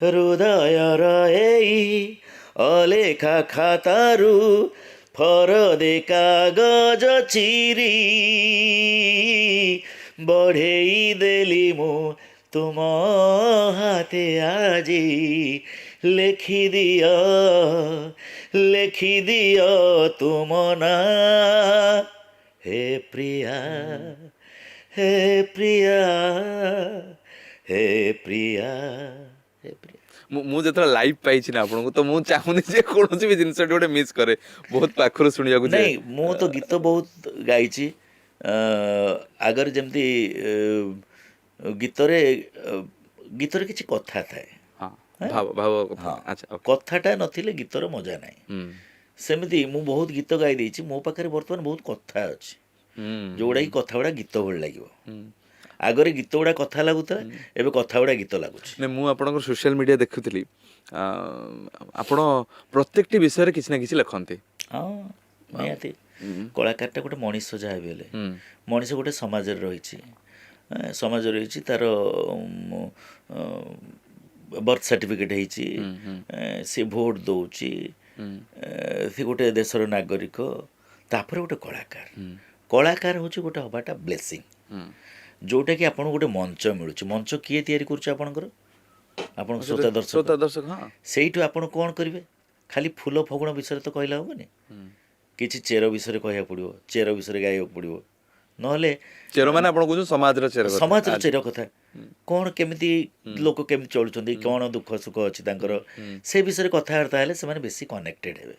ହୃଦୟର ଏଇ ଅଲେଖା ଖାତାରୁ ଫରଦେ କାଗଜ ଚିରି ବଢ଼େଇ ଦେଲି ମୁଁ ତୁମ ହାତେ ଆଜି ଲେଖିଦିଅ ଲେଖିଦିଅ ତୁମ ନାଁ ହେ ପ୍ରିୟା ହେ ପ୍ରିୟା ହେ ପ୍ରିୟା ହେ ପ୍ରିୟା। ମୁଁ ଯେତେବେଳେ ଲାଇଭ୍ ପାଇଛି ନା ଆପଣଙ୍କୁ ତ ମୁଁ ଚାହୁଁନି ଯେ କୌଣସି ବି ଜିନିଷଟି ଗୋଟେ ମିସ୍ କରେ ବହୁତ ପାଖରୁ ଶୁଣିବାକୁ ଯେ ନାଇଁ ମୁଁ ତ ଗୀତ ବହୁତ ଗାଇଛି ଆଗରେ ଯେମିତି ଗୀତରେ ଗୀତରେ କିଛି କଥା ଥାଏ। ହଁ ହେଁ? ଭାବ ଭାବ କଥା ହଁ ଆଚ୍ଛା ଓକେ କଥାଟା ନଥିଲେ ଗୀତର ମଜା ନାହିଁ। ହୁଁ ସେମିତି ମୁଁ ବହୁତ ଗୀତ ଗାଇ ଦେଇଛି ମୋ ପାଖରେ ବର୍ତ୍ତମାନ ବହୁତ କଥା ଅଛି ହୁଁ ଯୋଉଗୁଡ଼ାକି କଥା ଗୁଡ଼ା ଗୀତ ଭଳି ଲାଗିବ। ହୁଁ ଆଗରେ ଗୀତ ଗୁଡ଼ା କଥା ଲାଗୁଥିଲା ଏବେ କଥା ଗୁଡ଼ା ଗୀତ ଲାଗୁଛି। ନାଇଁ ମୁଁ ଆପଣଙ୍କର ସୋସିଆଲ ମିଡ଼ିଆ ଦେଖୁଥିଲି ଆ, ଆପଣ ପ୍ରତ୍ୟେକଟି ବିଷୟରେ କିଛି ନା କିଛି ଲେଖନ୍ତି। ହଁ ନିହାତି ହୁଁ କଳାକାରଟା ଗୋଟେ ମଣିଷ ଯାହା ବି ହେଲେ ହୁଁ ମଣିଷ ଗୋଟେ ସମାଜରେ ରହିଛି ସମାଜ ରହିଛି ତାର ବର୍ଥ ସାର୍ଟିଫିକେଟ୍ ହେଇଛି ହୁଁ ହୁଁ ସେ ଭୋଟ୍ ଦେଉଛି ହୁଁ ସେ ଗୋଟେ ଦେଶର ନାଗରିକ ତାପରେ ଗୋଟେ କଳାକାର ହୁଁ କଳାକାର ହେଉଛି ଗୋଟେ ହବାଟା ବ୍ଲେସିଂ ହୁଁ ଯେଉଁଟାକି ଆପଣଙ୍କୁ ଗୋଟେ ମଞ୍ଚ ମିଳୁଛି ମଞ୍ଚ କିଏ ତିଆରି କରୁଛି ଆପଣଙ୍କର ଆପଣଙ୍କ ଆଉ ସେଟା ଶ୍ରୋତା ଦର୍ଶକ ଶ୍ରୋତା ଦର୍ଶକ ହଁ ସେଇଠୁ ଆପଣ କ'ଣ କରିବେ ଖାଲି ଫୁଲ ଫଗୁଣ ବିଷୟରେ ତ କହିଲେ ହେବନି ହୁଁ କିଛି ଚେର ବିଷୟରେ କହିବାକୁ ପଡ଼ିବ ଚେର ବିଷୟରେ ଗାଇବାକୁ ପଡ଼ିବ ନହେଲେ ଚେର ମାନେ ଆପଣ କହୁଛନ୍ତି ସମାଜର ଚେର କଥା ସମାଜର ଆଚ୍ଛା ଚେର କଥା କ'ଣ କେମିତି ହୁଁ ଲୋକ କେମିତି ଚଳୁଛନ୍ତି ହୁଁ କ'ଣ ଦୁଃଖ ସୁଖ ଅଛି ହୁଁ ତାଙ୍କର ହୁଁ ସେ ବିଷୟରେ କଥାବାର୍ତ୍ତା ହେଲେ ସେମାନେ ବେଶୀ କନେକ୍ଟେଡ୍ ହେବେ।